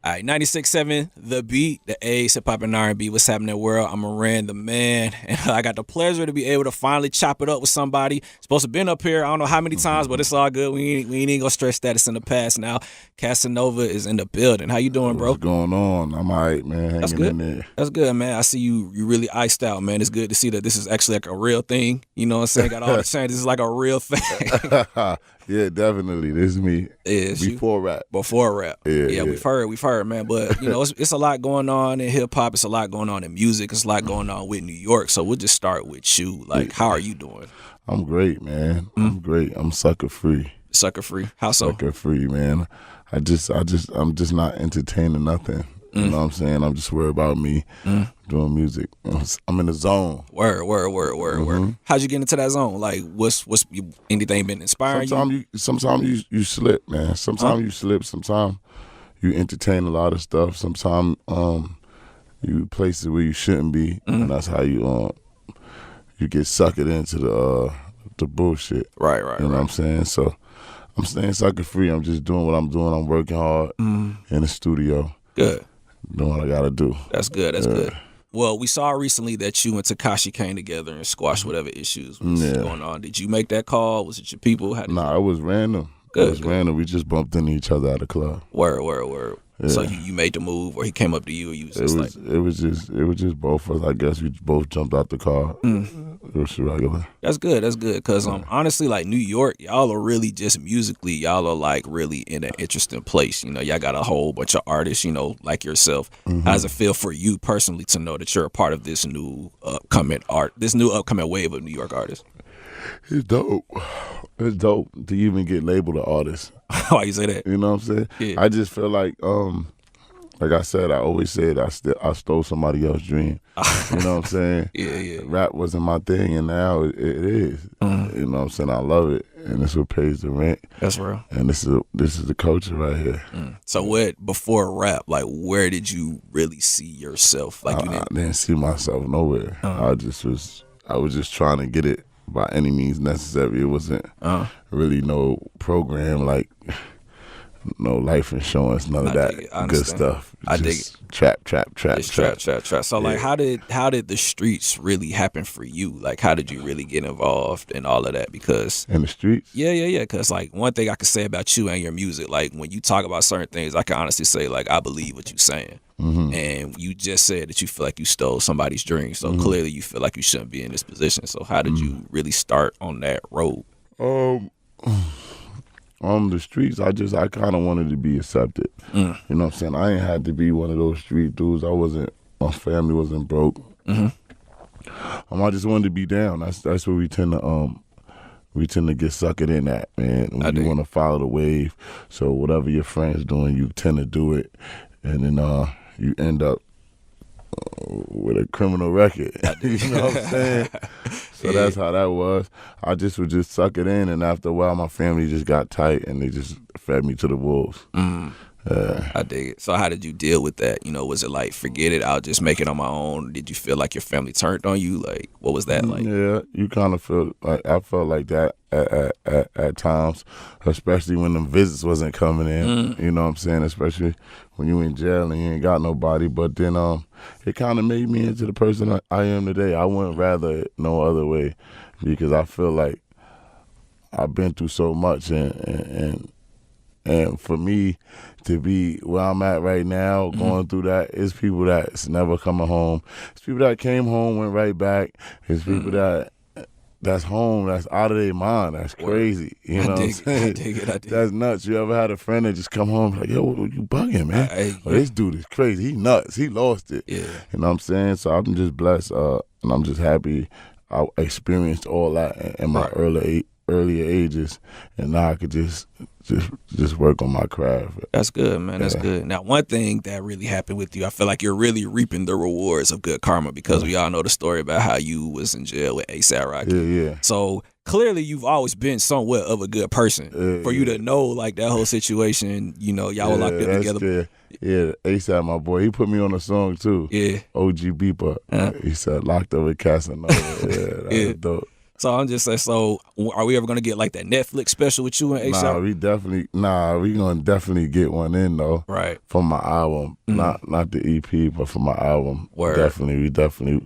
All right, 96.7, The Beat, the A's, hip hop and R&B. What's happening in the world? I'm Moran, the man, and I got the pleasure to be able to finally chop it up with somebody. Supposed to been up here, I don't know how many times, but it's all good. We ain't even gonna stress that. It's in the past now. Casanova is in the building. How you doing, bro? What's going on? I'm all right, man. That's Hanging good. in there. That's good, man. I see you really iced out, man. It's good to see that this is actually like a real thing. You know what I'm saying? Got all the changes. This is like a real thing. Yeah, definitely. This is me. Before rap. Before rap. Yeah. We've heard, man. But you know, it's a lot going on in hip hop. It's a lot going on in music. It's a lot going on with New York. So we'll just start with you. Like, how are you doing? I'm great, man. I'm great. I'm sucker free. Sucker free. How so? Sucker free, man. I'm just not entertaining nothing. You know what I'm saying? I'm just worried about me doing music. I'm in the zone. Word. How'd you get into that zone? Like, what's anything been inspiring you? Sometimes you slip, man. Sometimes you slip. Sometimes you entertain a lot of stuff. Sometimes you places where you shouldn't be, and that's how you get suckered into the bullshit. Right. You know what I'm saying? So I'm staying sucker free. I'm just doing what I'm doing. I'm working hard in the studio. Good. Doing what I gotta do. That's good. That's good. Well, we saw recently that you and Tekashi came together and squashed whatever issues was going on. Did you make that call? Was it your people? Nah, it was random. Good, it was random. We just bumped into each other at a club. Word. Yeah. So you made the move, or he came up to you, or you was just it was just both of us. I guess we both jumped out the car. It was regular. That's good. Because honestly, like New York, y'all are really just musically, y'all are like really in an interesting place. You know, y'all got a whole bunch of artists, you know, like yourself. How does it feel for you personally to know that you're a part of this new upcoming wave of New York artists? It's dope. It's dope to even get labeled an artist. Why you say that? You know what I'm saying? Yeah. I just feel like I said, I always said I stole somebody else's dream. You know what I'm saying? Yeah. Rap wasn't my thing, and now it is. You know what I'm saying? I love it, and it's what pays the rent. That's real. And this is the culture right here. So before rap, like where did you really see yourself? Like I didn't see myself nowhere. I was just trying to get it by any means necessary. It wasn't really no program, like no life insurance, none of that good stuff. I dig it. Trap. So like, how did the streets really happen for you? Like, how did you really get involved in all of that? Because in the streets, yeah. Because like one thing I could say about you and your music, like when you talk about certain things, I can honestly say like I believe what you're saying. And you just said that you feel like you stole somebody's dream. So clearly you feel like you shouldn't be in this position. So how did you really start on that road? On the streets, I kind of wanted to be accepted. You know what I'm saying? I ain't had to be one of those street dudes. My family wasn't broke. I just wanted to be down. That's where we tend to get suckered in at, man. When you want to follow the wave. So whatever your friends doing, you tend to do it. And then you end up with a criminal record. You know what I'm saying? So that's how that was. I just would just suck it in, and after a while, my family just got tight, and they just fed me to the wolves. I dig it. So how did you deal with that? You know, was it like, forget it, I'll just make it on my own? Did you feel like your family turned on you? Like, what was that like? Yeah, you kind of feel like, I felt like that at times, especially when them visits wasn't coming in. You know what I'm saying? Especially when you in jail and you ain't got nobody. But then it kind of made me into the person I am today. I wouldn't rather it no other way, because I feel like I've been through so much, and for me to be where I'm at right now, going through that, it's people that's never coming home. It's people that came home, went right back. It's people that's home, that's out of their mind. That's crazy. You know what I'm saying? I dig it. That's nuts. You ever had a friend that just come home like, yo, you bugging, man? This dude is crazy. He nuts. He lost it. Yeah. You know what I'm saying? So I'm just blessed, and I'm just happy I experienced all that in my earlier ages, and now I could just work on my craft. That's good, man. That's good. Now, one thing that really happened with you, I feel like you're really reaping the rewards of good karma, because we all know the story about how you was in jail with A$AP Rocky. Yeah. So clearly you've always been somewhat of a good person. For you to know like that whole situation, you know, y'all were locked up together. Fair. Yeah, A$AP, my boy, he put me on a song too. Yeah. OG Beeper. He said locked up with Casanova. That was dope. So I'm just saying, so are we ever gonna get like that Netflix special with you and A$AP? We gonna definitely get one in though. Right. For my album, not the EP, but for my album. Word. We definitely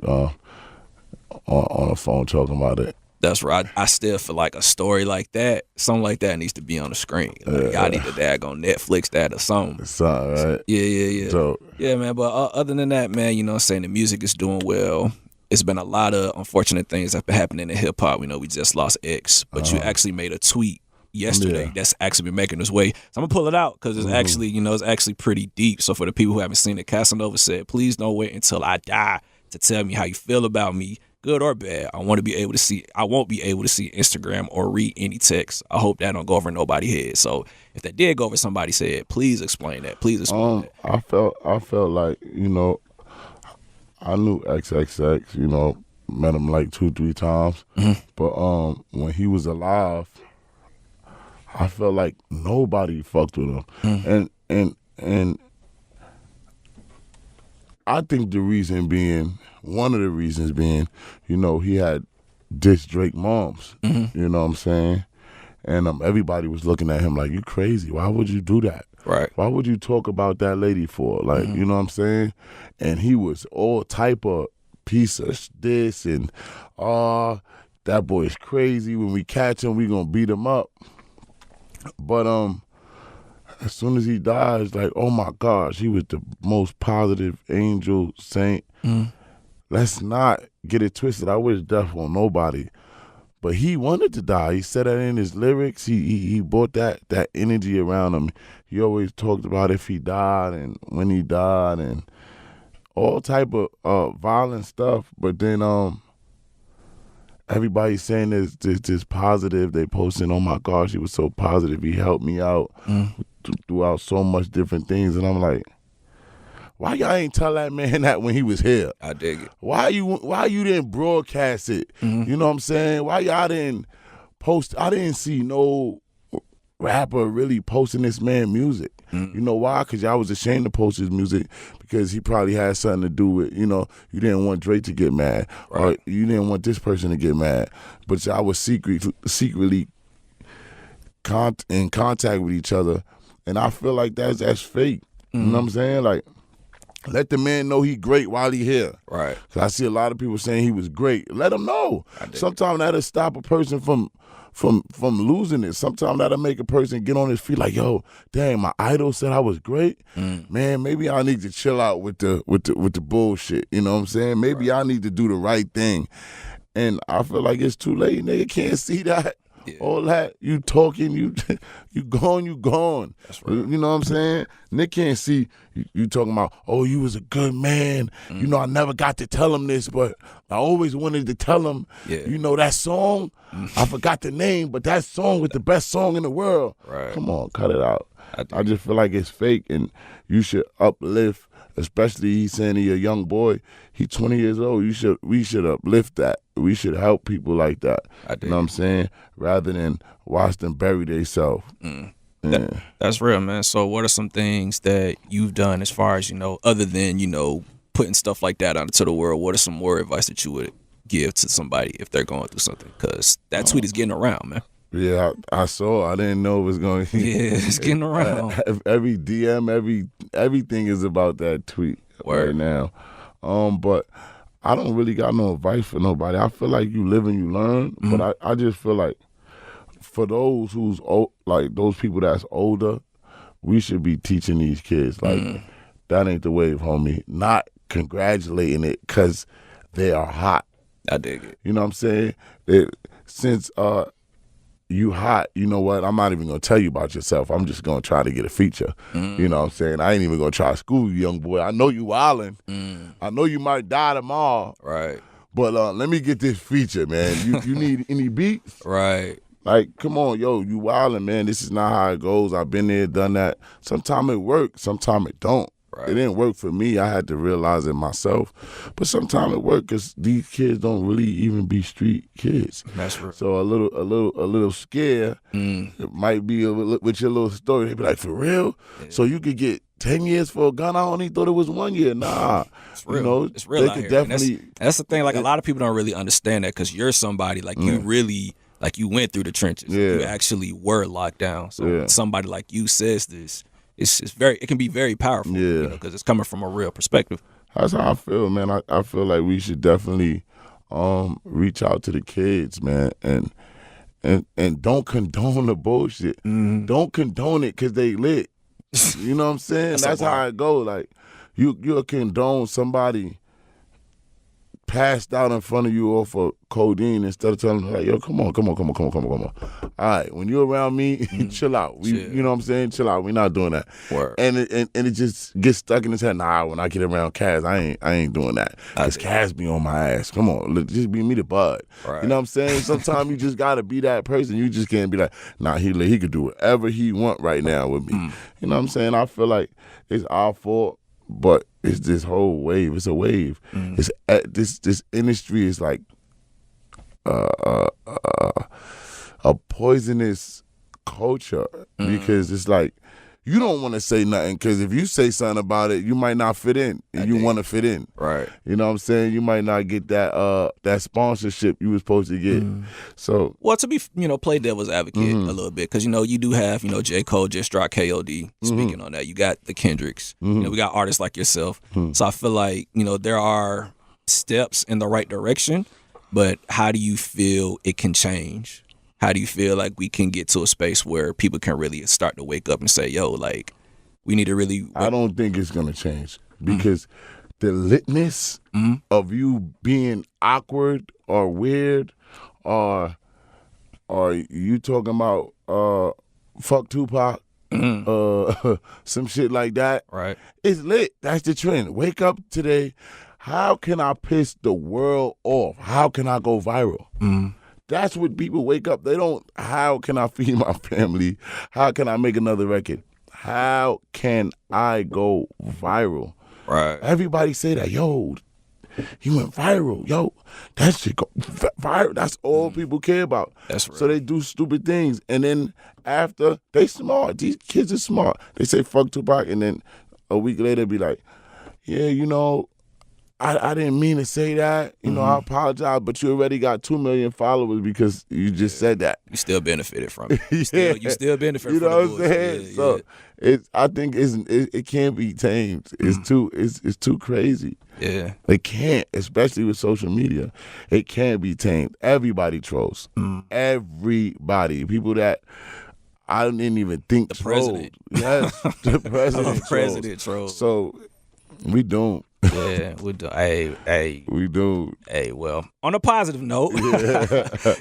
on the phone talking about it. That's right. I still feel like a story like that, something like that needs to be on the screen. Like, y'all need to on Netflix that or something. Something, right? Yeah. So, yeah, man. But other than that, man, you know what I'm saying, the music is doing well. It's been a lot of unfortunate things that have been happening in hip hop. We know we just lost X, but you actually made a tweet yesterday that's actually been making its way. So I'm gonna pull it out because it's actually, you know, it's actually pretty deep. So for the people who haven't seen it, Casanova said, "Please don't wait until I die to tell me how you feel about me, good or bad. I won't be able to see Instagram or read any text. I hope that don't go over nobody's head." So if that did go over somebody's head, please explain that. Please explain that. I felt like, you know, I knew XXX, you know, met him like 2-3 times. But when he was alive, I felt like nobody fucked with him. And I think one of the reasons being, you know, he had dissed Drake moms. You know what I'm saying? And everybody was looking at him like, you crazy. Why would you do that? Right. Why would you talk about that lady for? Like, you know what I'm saying? And he was all type of piece of this and, that boy is crazy. When we catch him, we gonna beat him up. But as soon as he died, it's like, oh my gosh, he was the most positive angel, saint. Let's not get it twisted. I wish death on nobody. But he wanted to die. He said that in his lyrics. He brought that energy around him. He always talked about if he died and when he died and all type of violent stuff. But then everybody's saying this positive. They posting, oh my gosh, he was so positive. He helped me out throughout so much different things. And I'm like, why y'all ain't tell that man that when he was here? I dig it. Why you didn't broadcast it? You know what I'm saying? Why y'all didn't post? I didn't see no rapper really posting this man music. You know why? Because y'all was ashamed to post his music because he probably had something to do with, you know, you didn't want Drake to get mad. Right. Or you didn't want this person to get mad. But y'all was secretly in contact with each other. And I feel like that's fake. You know what I'm saying? Like, let the man know he great while he here. Right. 'Cause I see a lot of people saying he was great. Let him know. Sometimes that'll stop a person from losing it. Sometimes that'll make a person get on his feet like, yo, dang, my idol said I was great. Man, maybe I need to chill out with the bullshit. You know what I'm saying? Maybe I need to do the right thing. And I feel like it's too late. Nigga can't see that. Yeah. All that, you talking, you gone. That's right. You know what I'm saying? Nick can't see you talking about, oh, you was a good man. You know, I never got to tell him this, but I always wanted to tell him, you know, that song, I forgot the name, but that song was the best song in the world. Right. Come on, cut it out. I just feel like it's fake, and you should uplift, especially he's saying he's a young boy. He's 20 years old. We should uplift that. We should help people like that. You know what I'm saying? Rather than watch them bury themselves. That's real, man. So what are some things that you've done as far as, you know, other than, you know, putting stuff like that out into the world? What are some more advice that you would give to somebody if they're going through something? Because that tweet is getting around, man. Yeah, I saw. I didn't know it was going to. Yeah, it's getting around. Every DM, everything is about that tweet right now. But I don't really got no advice for nobody. I feel like you live and you learn. But I just feel like for those who's old, like those people that's older, we should be teaching these kids like that ain't the wave, homie. Not congratulating it because they are hot. I dig it. You know what I'm saying? Since you hot, you know what? I'm not even going to tell you about yourself. I'm just going to try to get a feature. You know what I'm saying? I ain't even going to try to school you, young boy. I know you wildin'. I know you might die tomorrow. Right. But let me get this feature, man. You need any beats? Right. Like, come on, yo, you wildin', man. This is not how it goes. I've been there, done that. Sometimes it works. Sometimes it don't. Right. It didn't work for me. I had to realize it myself. But sometimes it worked because these kids don't really even be street kids. That's right. So a little scare it might be with your little story. They be like, for real? Yeah. So you could get 10 years for a gun. I only thought it was 1 year. Nah, It's real. You know, it's real they out could here. And definitely. that's the thing. Like a lot of people don't really understand that because you're somebody like you really like you went through the trenches. Yeah. You actually were locked down. So Yeah. when somebody like you says this, it can be very powerful. Yeah. Because it's coming from a real perspective. That's how I feel, man. I feel like we should definitely reach out to the kids, man, and don't condone the bullshit. Don't condone it because they lit. You know what I'm saying? That's how it go. Like you'll condone somebody passed out in front of you off of codeine instead of telling them like, yo, come on. All right, when you're around me, chill out. You know what I'm saying? Chill out. We're not doing that. Word. And it just gets stuck in his head. Nah, when I get around Kaz, I ain't doing that. Because Kaz be on my ass. Come on, look, just be me the bud. Right. You know what I'm saying? Sometimes you just gotta be that person. You just can't be like, nah, he could do whatever he want right now with me. You know what I'm saying? I feel like it's our fault. But it's this whole wave. It's a wave. It's this industry is like a poisonous culture because it's like you don't want to say nothing because if you say something about it, you might not fit in, and you want to fit in. Right. You know what I'm saying? You might not get that sponsorship you were supposed to get. So, well, to be play devil's advocate a little bit because you do have J. Cole just dropped KOD. Speaking on that, you got the Kendricks. We got artists like yourself. So I feel like there are steps in the right direction, but how do you feel it can change? How do you feel like we can get to a space where people can really start to wake up and say, yo, like, we need to really... I don't think it's going to change because the litness of you being awkward or weird or you talking about fuck Tupac, some shit like that, right? It's lit. That's the trend. Wake up today. How can I piss the world off? How can I go viral? That's what people wake up. They don't, how can I feed my family? How can I make another record? How can I go viral? Right. Everybody say that, yo, he went viral. Yo, that shit go viral. That's all people care about. That's right. So they do stupid things. And then after, they smart. These kids are smart. They say fuck Tupac, and then a week later be like, yeah, I didn't mean to say that. I apologize, but you already got 2 million followers because you just said that. You still benefited from it. You still benefit from it. You know what I'm saying? So I think it can't be tamed. It's too crazy. Yeah. It can't, especially with social media. It can't be tamed. Everybody trolls. Everybody. People that I didn't even think the trolled. President. Yes, the president. The president trolls. So we doomed. Yeah, we do. Hey, we do. Hey, well, on a positive note,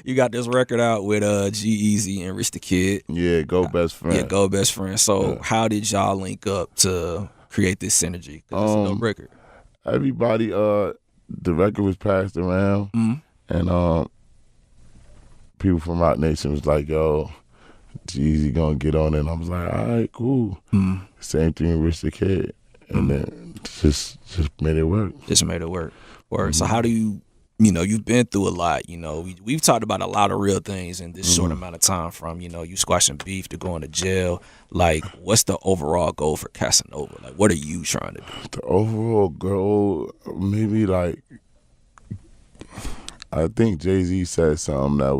you got this record out with G-Eazy and Rich the Kid. Yeah, go best friend. Yeah, go best friend. So how did y'all link up to create this synergy? 'Cause it's a dope record. Everybody, the record was passed around, and people from Rock Nation was like, yo, G-Eazy gonna get on it. And I was like, all right, cool. Same thing with Rich the Kid. And then just made it work. Just made it work. So how do you've been through a lot, we've talked about a lot of real things in this short amount of time from, you squashing beef to going to jail. Like, what's the overall goal for Casanova? Like, what are you trying to do? The overall goal, maybe like, I think Jay-Z said something that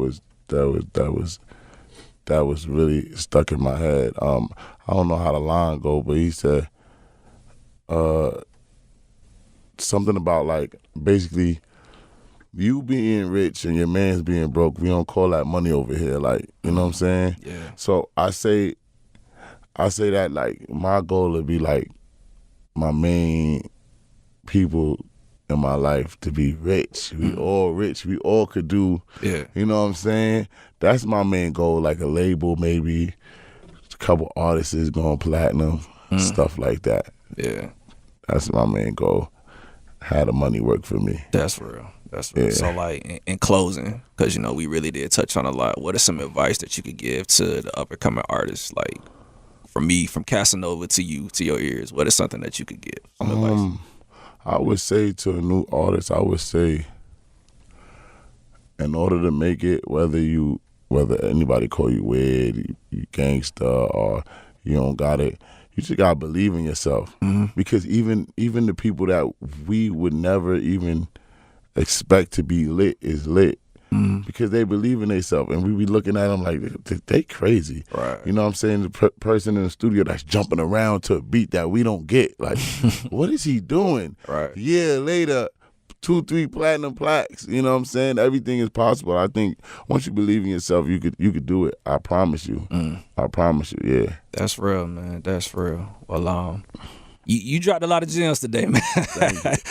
was really stuck in my head. I don't know how the line go, but he said, something about like basically you being rich and your man's being broke, we don't call that money over here, like, you know what I'm saying? Yeah. So I say that like my goal would be like my main people in my life to be rich. We all rich. We all could do, you know what I'm saying? That's my main goal, like a label, maybe a couple artists is going platinum, stuff like that. Yeah. That's my main goal. How the money work for me. That's real. Yeah. So, like, in closing, because, we really did touch on a lot, what is some advice that you could give to the up-and-coming artists? Like, from me, from Casanova to you, to your ears, what is something that you could give? Some advice? I would say to a new artist, in order to make it, whether anybody call you weird, you gangster, or you don't got it, you just gotta believe in yourself. Because even the people that we would never even expect to be lit is lit. Because they believe in themselves, and we be looking at them like they crazy. Right. You know what I'm saying? The person in the studio that's jumping around to a beat that we don't get. Like, what is he doing? Right. Yeah, later, 2-3 platinum plaques. You know what I'm saying? Everything is possible. I think once you believe in yourself, you could do it. I promise you. I promise you. Yeah. That's real, man. That's real. Well, you dropped a lot of gems today, man.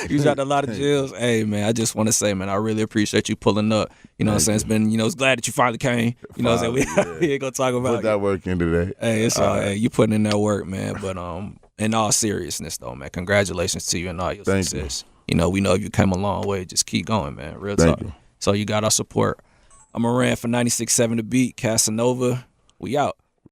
You dropped a lot of gems. Hey, man, I just want to say, man, I really appreciate you pulling up. You know what I'm saying? It's been, it's glad that you finally came. You know what I'm saying? We ain't going to talk about it. Put that work in today. Hey, it's all right. Hey, you putting in that work, man. But in all seriousness, though, man, congratulations to you and all your success. We know you came a long way. Just keep going, man. Real talk. So you got our support. I'm Moran for 96.7 The Beat, Casanova. We out.